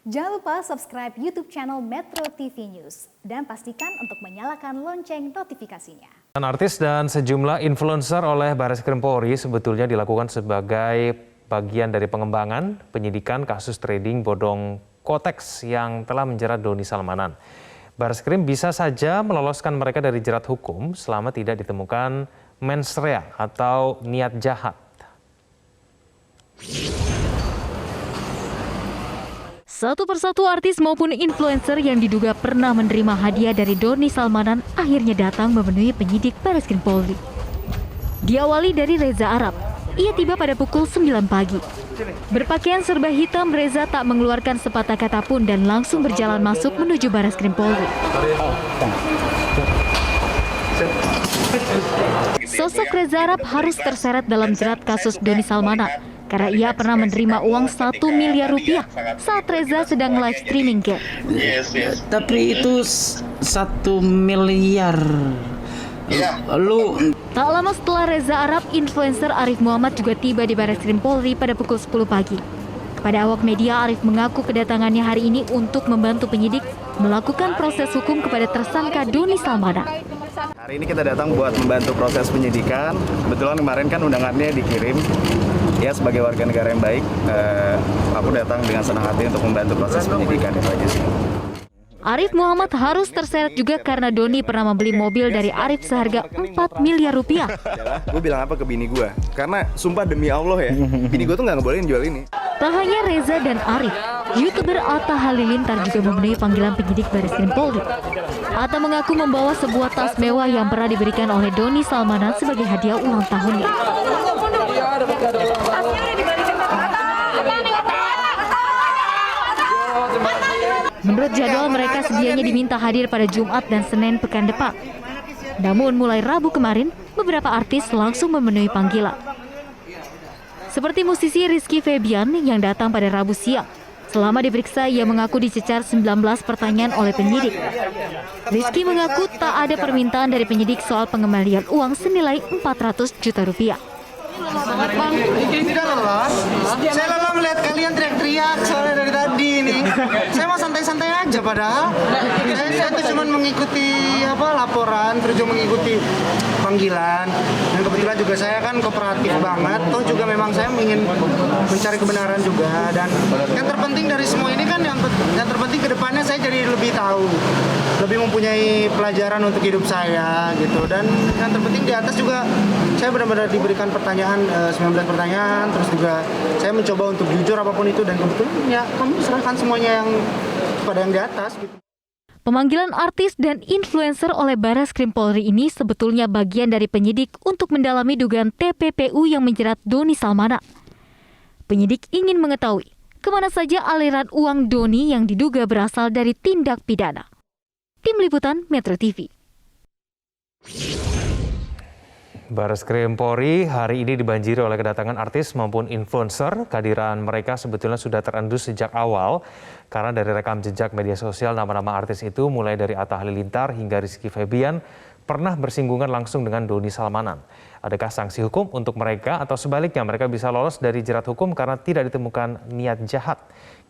Jangan lupa subscribe YouTube channel Metro TV News dan pastikan untuk menyalakan lonceng notifikasinya. Artis dan sejumlah influencer oleh Barreskrim Polri sebetulnya dilakukan sebagai bagian dari pengembangan penyidikan kasus trading bodong Kotex yang telah menjerat Doni Salmanan. Barreskrim bisa saja meloloskan mereka dari jerat hukum selama tidak ditemukan mens rea atau niat jahat. Satu persatu artis maupun influencer yang diduga pernah menerima hadiah dari Doni Salmanan akhirnya datang memenuhi penyidik Barreskrim Polri. Diawali dari Reza Arab, ia tiba pada pukul 9 pagi. Berpakaian serba hitam, Reza tak mengeluarkan sepatah kata pun dan langsung berjalan masuk menuju Barreskrim Polri. Sosok Reza Arab harus terseret dalam jerat kasus Doni Salmanan karena ia pernah menerima uang 1 miliar rupiah saat Reza sedang live streaming game. Tapi itu 1 miliar. Tak lama setelah Reza Arab, influencer Arif Muhammad juga tiba di Barreskrim Polri pada pukul 10 pagi. Kepada awak media, Arif mengaku kedatangannya hari ini untuk membantu penyidik melakukan proses hukum kepada tersangka Doni Salmanan. Hari ini kita datang buat membantu proses penyidikan. Kebetulan kemarin kan undangannya dikirim. Ya, sebagai warga negara yang baik, aku datang dengan senang hati untuk membantu proses penyidikan itu aja sih. Arif Muhammad harus terseret juga karena Doni pernah membeli mobil dari Arif seharga 4 miliar rupiah. Gue bilang apa ke bini gue? Karena sumpah demi Allah ya, bini gue tuh nggak ngebolehin jual ini. Tak hanya Reza dan Arif, YouTuber Atta Halilintar juga memenuhi panggilan penyidik Barreskrim Polri. Atta mengaku membawa sebuah tas mewah yang pernah diberikan oleh Doni Salmanan sebagai hadiah ulang tahunnya. Menurut jadwal, mereka sedianya diminta hadir pada Jumat dan Senin pekan depan. Namun mulai Rabu kemarin, beberapa artis langsung memenuhi panggilan. Seperti musisi Rizky Febian yang datang pada Rabu siang. Selama diperiksa, ia mengaku dicecar 19 pertanyaan oleh penyidik. Rizky mengaku tak ada permintaan dari penyidik soal pengembalian uang senilai 400 juta rupiah. Bang, tidak lelah. Saya lelah melihat kalian teriak-teriak soalnya dari tadi ini. Saya mau santai-santai aja padahal. Saya tuh cuma mengikuti laporan, terus juga mengikuti panggilan. Dan kebetulan juga saya kan kooperatif banget. Toh juga memang saya ingin mencari kebenaran juga. Dan yang terpenting dari semua ini kan yang terpenting kedepannya saya jadi lebih tahu, lebih mempunyai pelajaran untuk hidup saya gitu. Dan yang terpenting di atas juga saya benar-benar diberikan pertanyaan 19 pertanyaan, terus juga saya mencoba untuk jujur apapun itu, dan kebetulan ya kami serahkan semuanya yang kepada yang di atas gitu. Pemanggilan artis dan influencer oleh Barreskrim Polri ini sebetulnya bagian dari penyidik untuk mendalami dugaan TPPU yang menjerat Doni Salmanan. Penyidik ingin mengetahui kemana saja aliran uang Doni yang diduga berasal dari tindak pidana. Tim Liputan Metro TV. Barreskrim Polri hari ini dibanjiri oleh kedatangan artis maupun influencer. Kehadiran mereka sebetulnya sudah terendus sejak awal karena dari rekam jejak media sosial nama-nama artis itu mulai dari Atta Halilintar hingga Rizky Febian pernah bersinggungan langsung dengan Doni Salmanan. Adakah sanksi hukum untuk mereka atau sebaliknya mereka bisa lolos dari jerat hukum karena tidak ditemukan niat jahat?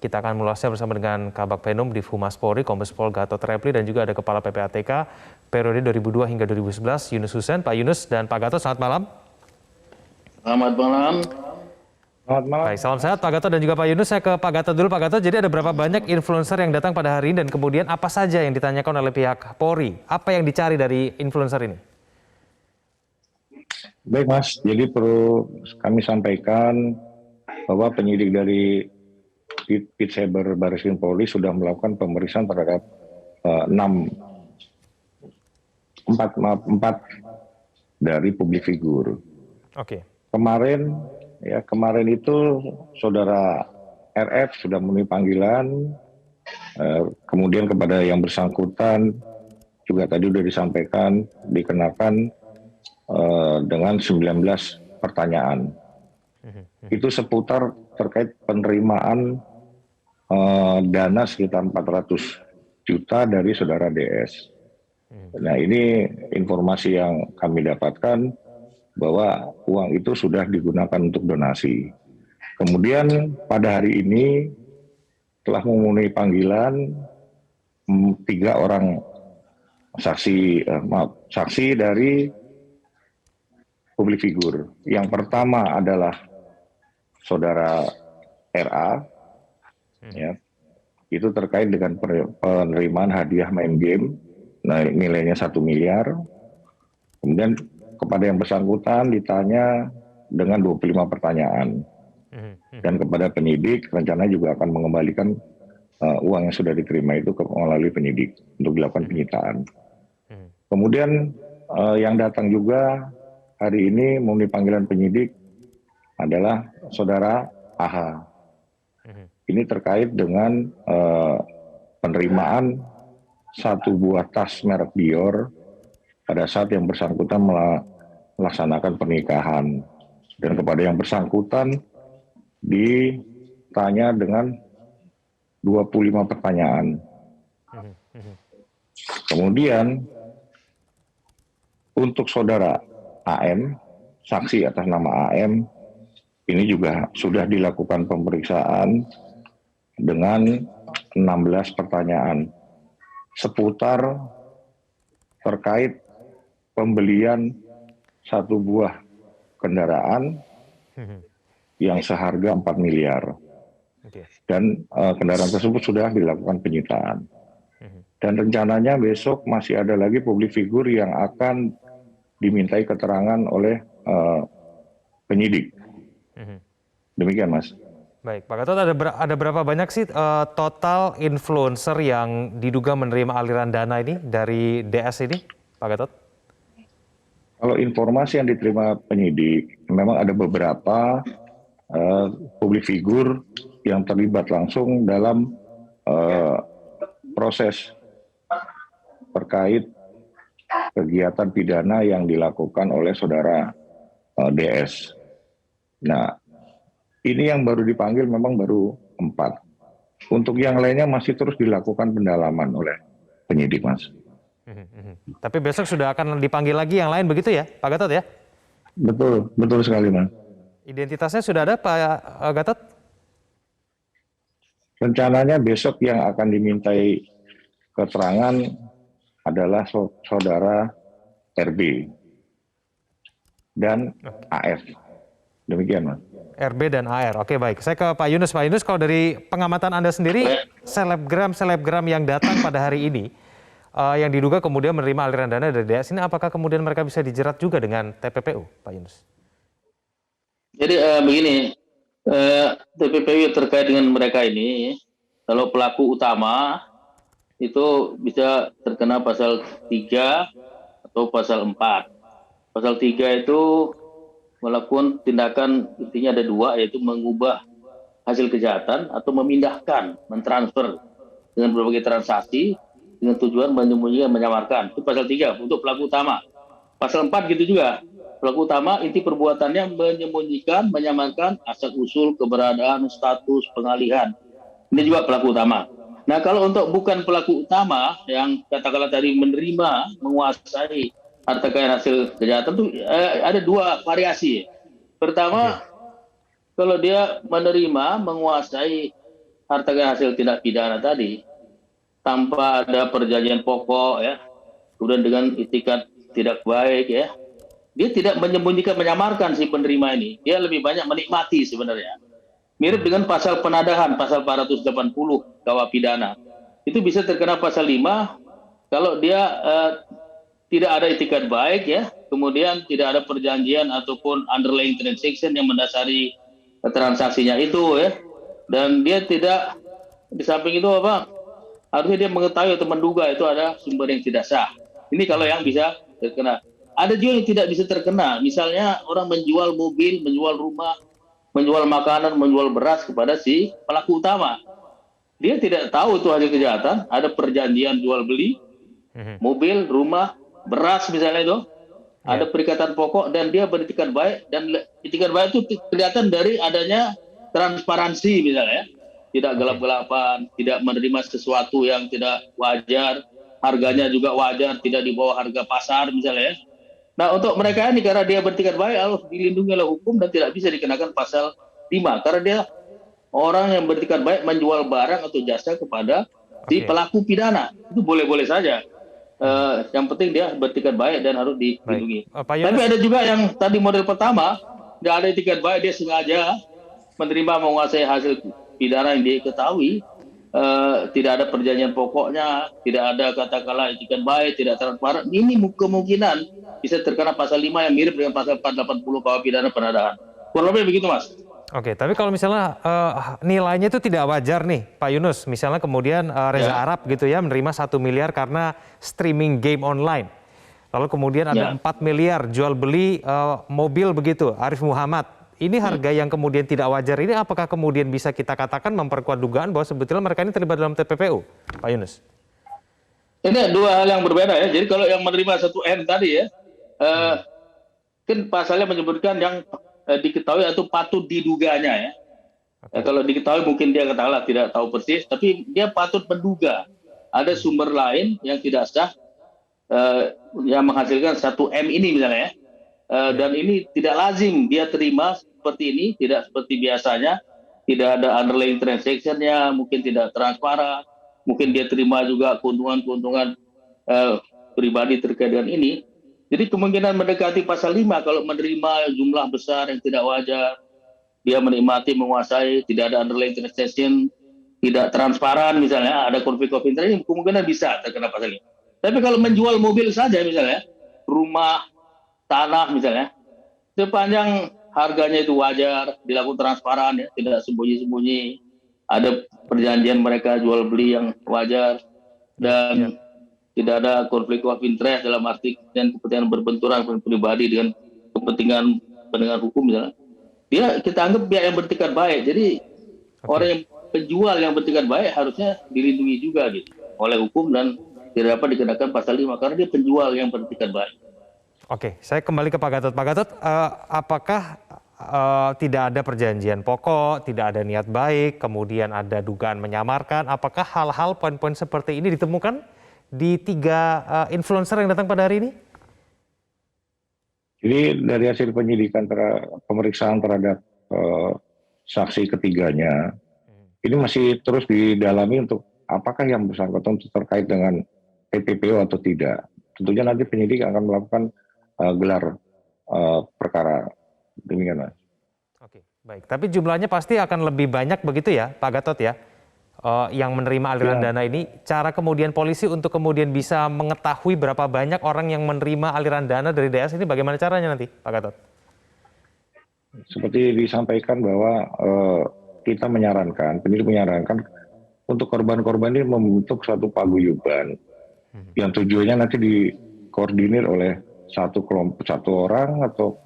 Kita akan mengulasnya bersama dengan Kabag Penum di Humas Polri, Kombes Pol Gatot Reply, dan juga ada Kepala PPATK periode 2002 hingga 2011, Yunus Hussein. Pak Yunus dan Pak Gatot, selamat malam. Selamat malam. Selamat malam. Baik, salam sehat Pak Gatot dan juga Pak Yunus. Saya ke Pak Gatot dulu. Pak Gatot, jadi ada berapa banyak influencer yang datang pada hari ini dan kemudian apa saja yang ditanyakan oleh pihak Polri? Apa yang dicari dari influencer ini? Baik Mas, jadi perlu kami sampaikan bahwa penyidik dari Pit Cyber Barreskrim Polri sudah melakukan pemeriksaan terhadap 4 dari publik figur. Oke. Kemarin itu saudara RF sudah memenuhi panggilan, kemudian kepada yang bersangkutan juga tadi sudah disampaikan dikenakan dengan 19 pertanyaan. Itu seputar terkait penerimaan dana sekitar 400 juta dari saudara DS. Nah, ini informasi yang kami dapatkan bahwa uang itu sudah digunakan untuk donasi. Kemudian pada hari ini telah memenuhi panggilan 3 orang saksi dari publik figur. Yang pertama adalah saudara RA, ya, itu terkait dengan penerimaan hadiah main game, nilainya 1 miliar. Kemudian kepada yang bersangkutan ditanya dengan 25 pertanyaan. Dan kepada penyidik rencananya juga akan mengembalikan uang yang sudah diterima itu melalui penyidik untuk dilakukan penyitaan. Kemudian yang datang juga hari ini memenuhi panggilan penyidik adalah saudara AH. Ini terkait dengan penerimaan 1 buah tas merek Dior pada saat yang bersangkutan melaksanakan pernikahan. Dan kepada yang bersangkutan ditanya dengan 25 pertanyaan. Kemudian untuk saudara AM, saksi atas nama AM, ini juga sudah dilakukan pemeriksaan dengan 16 pertanyaan seputar terkait pembelian 1 buah kendaraan yang seharga 4 miliar. Dan kendaraan tersebut sudah dilakukan penyitaan. Dan rencananya besok masih ada lagi publik figur yang akan dimintai keterangan oleh penyidik. Demikian, Mas. Baik, Pak Gatot, ada berapa banyak sih total influencer yang diduga menerima aliran dana ini dari DS ini, Pak Gatot? Kalau informasi yang diterima penyidik, memang ada beberapa publik figur yang terlibat langsung dalam proses terkait kegiatan pidana yang dilakukan oleh saudara DS. Nah, ini yang baru dipanggil memang baru 4. Untuk yang lainnya masih terus dilakukan pendalaman oleh penyidik, Mas. Tapi besok sudah akan dipanggil lagi yang lain begitu ya, Pak Gatot ya? Betul, betul sekali, Mas. Identitasnya sudah ada, Pak Gatot? Rencananya besok yang akan dimintai keterangan adalah saudara RB dan AF. Demikian, Mas. RB dan AR. Oke, baik. Saya ke Pak Yunus. Pak Yunus, kalau dari pengamatan Anda sendiri, selebgram yang datang pada hari ini, yang diduga kemudian menerima aliran dana dari DS ini, apakah kemudian mereka bisa dijerat juga dengan TPPU, Pak Yunus? Jadi begini, TPPU terkait dengan mereka ini, kalau pelaku utama itu bisa terkena pasal 3 atau pasal 4. Pasal 3 itu melakukan tindakan, intinya ada 2, yaitu mengubah hasil kejahatan atau memindahkan, mentransfer dengan berbagai transaksi dengan tujuan menyembunyikan, menyamarkan. Itu pasal 3 untuk pelaku utama. Pasal 4 gitu juga. Pelaku utama inti perbuatannya menyembunyikan, menyamarkan asal-usul keberadaan, status, pengalihan. Ini juga pelaku utama. Nah, kalau untuk bukan pelaku utama yang katakanlah tadi menerima, menguasai harta kekayaan hasil kejahatan itu ada 2 variasi. Pertama, kalau dia menerima, menguasai harta kekayaan hasil tindak pidana tadi tanpa ada perjanjian pokok, ya, kemudian dengan itikat tidak baik, ya, dia tidak menyembunyikan, menyamarkan si penerima ini. Dia lebih banyak menikmati sebenarnya. Mirip dengan pasal penadahan, pasal 480 KUH pidana. Itu bisa terkena pasal 5 kalau dia tidak ada itikat baik, ya, kemudian tidak ada perjanjian ataupun underlying transaction yang mendasari transaksinya itu, ya, dan dia tidak, di samping itu apa, harusnya dia mengetahui atau menduga itu ada sumber yang tidak sah. Ini kalau yang bisa terkena. Ada juga yang tidak bisa terkena, misalnya orang menjual mobil, menjual rumah, menjual makanan, menjual beras kepada si pelaku utama. Dia tidak tahu itu hasil kejahatan, ada perjanjian jual beli, mobil, rumah, beras misalnya itu, ada perikatan pokok dan dia beritikat baik, dan itikat baik itu kelihatan dari adanya transparansi misalnya, tidak gelap-gelapan, tidak menerima sesuatu yang tidak wajar, harganya juga wajar, tidak di bawah harga pasar misalnya. Nah, untuk mereka ini karena dia beretikat baik harus dilindungi oleh hukum dan tidak bisa dikenakan pasal 5 karena dia orang yang beretikat baik menjual barang atau jasa kepada si pelaku pidana. Itu boleh-boleh saja. Yang penting dia beretikat baik dan harus dilindungi. Tapi ada juga yang tadi model pertama, nggak ada etikat baik, dia sengaja menerima menguasai hasil pidana yang dia ketahui, tidak ada perjanjian pokoknya, tidak ada katakanlah etikat baik, tidak transparan. Ini kemungkinan bisa terkena pasal 5 yang mirip dengan pasal 480 KUH pidana penodaan. Kurang lebih begitu, Mas. Oke, tapi kalau misalnya nilainya itu tidak wajar nih, Pak Yunus. Misalnya kemudian Reza Arab gitu ya menerima 1 miliar karena streaming game online. Lalu kemudian ada 4 miliar jual beli mobil begitu, Arif Muhammad. Ini harga yang kemudian tidak wajar ini apakah kemudian bisa kita katakan memperkuat dugaan bahwa sebetulnya mereka ini terlibat dalam TPPU, Pak Yunus? Ini dua hal yang berbeda ya. Jadi kalau yang menerima 1M tadi ya, kan pasalnya menyebutkan yang diketahui atau patut diduganya ya. Kalau diketahui mungkin dia katakanlah tidak tahu persis, tapi dia patut menduga ada sumber lain yang tidak sah yang menghasilkan 1M ini misalnya ya. Dan ini tidak lazim dia terima seperti ini, tidak seperti biasanya, tidak ada underlying transaction-nya, mungkin tidak transparan, mungkin dia terima juga keuntungan-keuntungan pribadi terkait dengan ini. Jadi kemungkinan mendekati pasal 5 kalau menerima jumlah besar yang tidak wajar, dia menikmati, menguasai, tidak ada underlying transaction, tidak transparan misalnya, ada konflik of interest, kemungkinan bisa terkena pasal 5. Tapi kalau menjual mobil saja misalnya, rumah, tanah misalnya, sepanjang harganya itu wajar, dilakukan transparan ya, tidak sembunyi-sembunyi, ada perjanjian mereka jual beli yang wajar, dan tidak ada konflik of interest dalam arti dan kepentingan berbenturan pribadi dengan kepentingan pendengar hukum misalnya. Dia kita anggap pihak yang beretikat baik. Jadi orang yang penjual yang beretikat baik harusnya dilindungi juga gitu oleh hukum dan tidak dapat dikenakan pasal 5 karena dia penjual yang beretikat baik. Oke, saya kembali ke Pak Gatot. Pak Gatot, apakah tidak ada perjanjian pokok, tidak ada niat baik, kemudian ada dugaan menyamarkan? Apakah hal-hal poin-poin seperti ini ditemukan di 3 influencer yang datang pada hari ini? Jadi dari hasil penyidikan pemeriksaan terhadap saksi ketiganya, ini masih terus didalami untuk apakah yang bersangkutan terkait dengan TPPU atau tidak. Tentunya nanti penyidik akan melakukan gelar perkara. Demikian, Mas. Oke, baik. Tapi jumlahnya pasti akan lebih banyak begitu ya, Pak Gatot ya? Yang menerima aliran dana ini, cara kemudian polisi untuk kemudian bisa mengetahui berapa banyak orang yang menerima aliran dana dari DS ini bagaimana caranya nanti, Pak Gatot? Seperti disampaikan bahwa kita menyarankan, penyidik menyarankan untuk korban-korban ini membentuk suatu paguyuban yang tujuannya nanti dikoordinir oleh satu kelompok, satu orang atau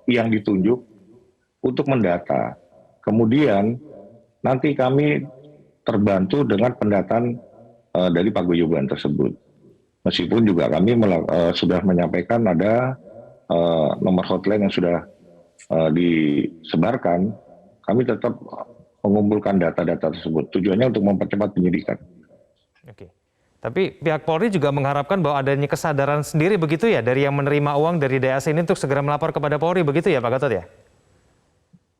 yang ditunjuk untuk mendata. Kemudian nanti kami terbantu dengan pendataan dari paguyuban tersebut. Meskipun juga kami sudah menyampaikan ada nomor hotline yang sudah disebarkan, kami tetap mengumpulkan data-data tersebut. Tujuannya untuk mempercepat penyidikan. Oke. Tapi pihak Polri juga mengharapkan bahwa adanya kesadaran sendiri begitu ya dari yang menerima uang dari DS ini untuk segera melapor kepada Polri begitu ya Pak Gatot ya?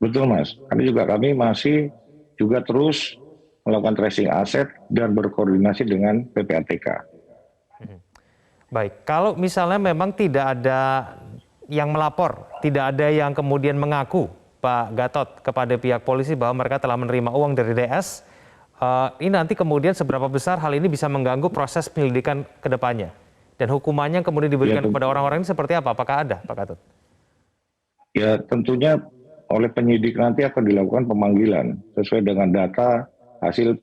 Betul, Mas. Kami masih juga terus melakukan tracing aset dan berkoordinasi dengan PPATK. Baik, kalau misalnya memang tidak ada yang melapor, tidak ada yang kemudian mengaku Pak Gatot kepada pihak polisi bahwa mereka telah menerima uang dari DS, ini nanti kemudian seberapa besar hal ini bisa mengganggu proses penyelidikan ke depannya? Dan hukumannya yang kemudian diberikan kepada orang-orang ini seperti apa? Apakah ada, Pak Gatot? Ya tentunya oleh penyidik nanti akan dilakukan pemanggilan sesuai dengan data hasil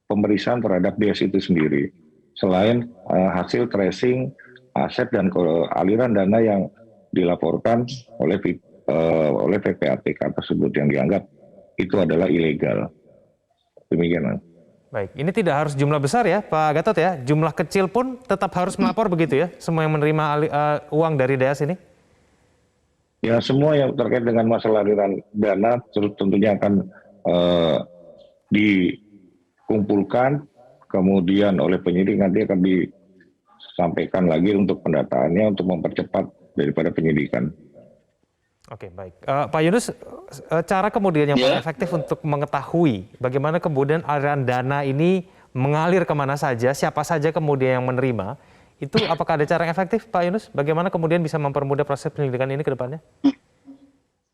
pemeriksaan terhadap DS itu sendiri. Selain hasil tracing aset dan aliran dana yang dilaporkan oleh PPATK tersebut yang dianggap itu adalah ilegal. Demikian, Mas. Baik, ini tidak harus jumlah besar ya Pak Gatot ya? Jumlah kecil pun tetap harus melapor begitu ya? Semua yang menerima uang dari DS ini? Ya, semua yang terkait dengan masalah aliran dana tentunya akan dikumpulkan, kemudian oleh penyidik nanti akan disampaikan lagi untuk pendataannya untuk mempercepat daripada penyidikan. Oke, baik. Pak Yunus, cara kemudian yang paling efektif untuk mengetahui bagaimana kemudian aliran dana ini mengalir kemana saja, siapa saja kemudian yang menerima, itu apakah ada cara yang efektif, Pak Yunus? Bagaimana kemudian bisa mempermudah proses penyelidikan ini ke depannya?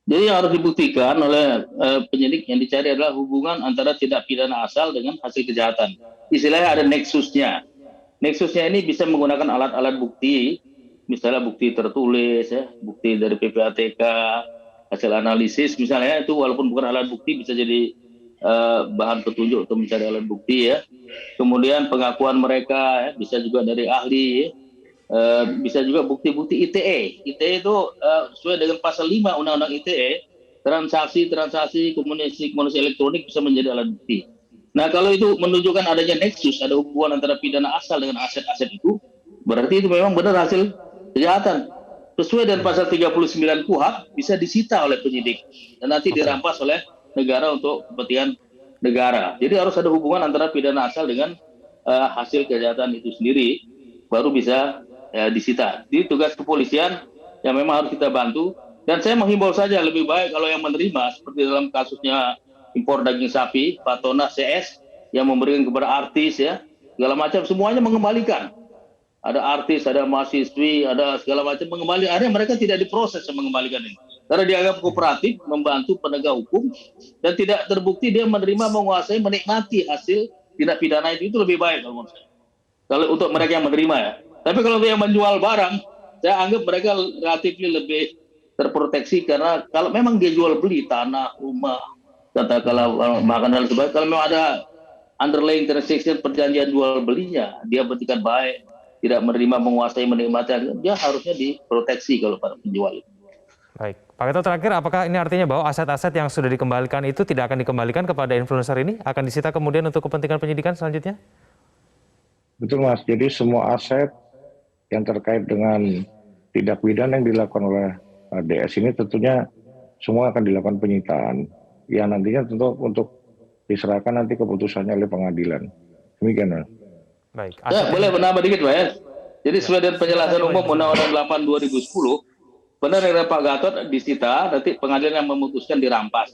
Jadi yang harus dibuktikan oleh penyidik yang dicari adalah hubungan antara tindak pidana asal dengan hasil kejahatan. Istilahnya ada nexusnya. Nexusnya ini bisa menggunakan alat-alat bukti, misalnya bukti tertulis, ya, bukti dari PPATK, hasil analisis, misalnya itu walaupun bukan alat bukti bisa jadi bahan petunjuk untuk mencari alat bukti ya. Kemudian pengakuan mereka ya, bisa juga dari ahli, ya. Bisa juga bukti-bukti ITE. ITE itu sesuai dengan pasal 5 Undang-Undang ITE, transaksi komunikasi elektronik bisa menjadi alat bukti. Nah kalau itu menunjukkan adanya nexus, ada hubungan antara pidana asal dengan aset-aset itu, berarti itu memang benar hasil kejahatan. Sesuai dengan pasal 39 KUHP bisa disita oleh penyidik dan nanti dirampas oleh negara untuk kepentingan negara. Jadi harus ada hubungan antara pidana asal dengan hasil kejahatan itu sendiri, baru bisa disita. Jadi tugas kepolisian yang memang harus kita bantu. Dan saya menghimbau saja lebih baik kalau yang menerima, seperti dalam kasusnya impor daging sapi, Patona CS yang memberikan kepada artis ya, segala macam, semuanya mengembalikan. Ada artis, ada mahasiswi, ada segala macam mengembalikan. Akhirnya mereka tidak diproses mengembalikan ini. Karena dianggap kooperatif, membantu penegak hukum, dan tidak terbukti dia menerima, menguasai, menikmati hasil tindak pidana itu lebih baik kalau menurut saya. Kalau untuk mereka yang menerima ya. Tapi kalau yang menjual barang, saya anggap mereka relatif lebih terproteksi karena kalau memang dia jual beli tanah, rumah, katakanlah makanan dan sebagainya, kalau memang ada underlying transaction perjanjian jual belinya, dia bertikat baik, tidak menerima, menguasai, menikmati, dia harusnya diproteksi kalau para penjual itu. Baik, Pak Gatot terakhir, apakah ini artinya bahwa aset-aset yang sudah dikembalikan itu tidak akan dikembalikan kepada influencer ini, akan disita kemudian untuk kepentingan penyidikan selanjutnya? Betul Mas, jadi semua aset yang terkait dengan tindak pidana yang dilakukan oleh DS ini tentunya semua akan dilakukan penyitaan yang nantinya tentu untuk diserahkan nanti keputusannya oleh pengadilan. Demikian Mas. Baik. Ya, boleh menambah dikit Pak ya. Jadi sesuai dengan penjelasan umum Undang-Undang 8 2010, benar yang Pak Gatot disita, nanti pengadilan yang memutuskan dirampas.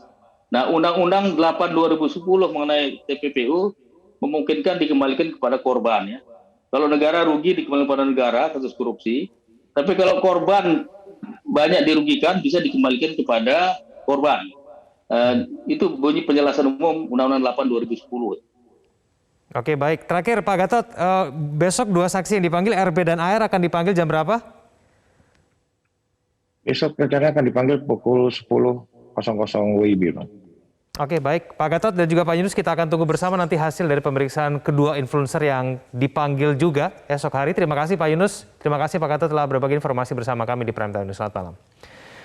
Nah, Undang-Undang 8 2010 mengenai TPPU memungkinkan dikembalikan kepada korban ya. Kalau negara rugi dikembalikan kepada negara kasus korupsi, tapi kalau korban banyak dirugikan bisa dikembalikan kepada korban. Itu bunyi penjelasan umum Undang-Undang 8 2010. Oke, baik. Terakhir Pak Gatot, besok dua saksi yang dipanggil RB dan AR akan dipanggil jam berapa? Besok rencananya akan dipanggil pukul 10.00 WIB. Oke, baik. Pak Gatot dan juga Pak Yunus, kita akan tunggu bersama nanti hasil dari pemeriksaan kedua influencer yang dipanggil juga esok hari. Terima kasih Pak Yunus, terima kasih Pak Gatot telah berbagi informasi bersama kami di Prime Time News. Selamat malam.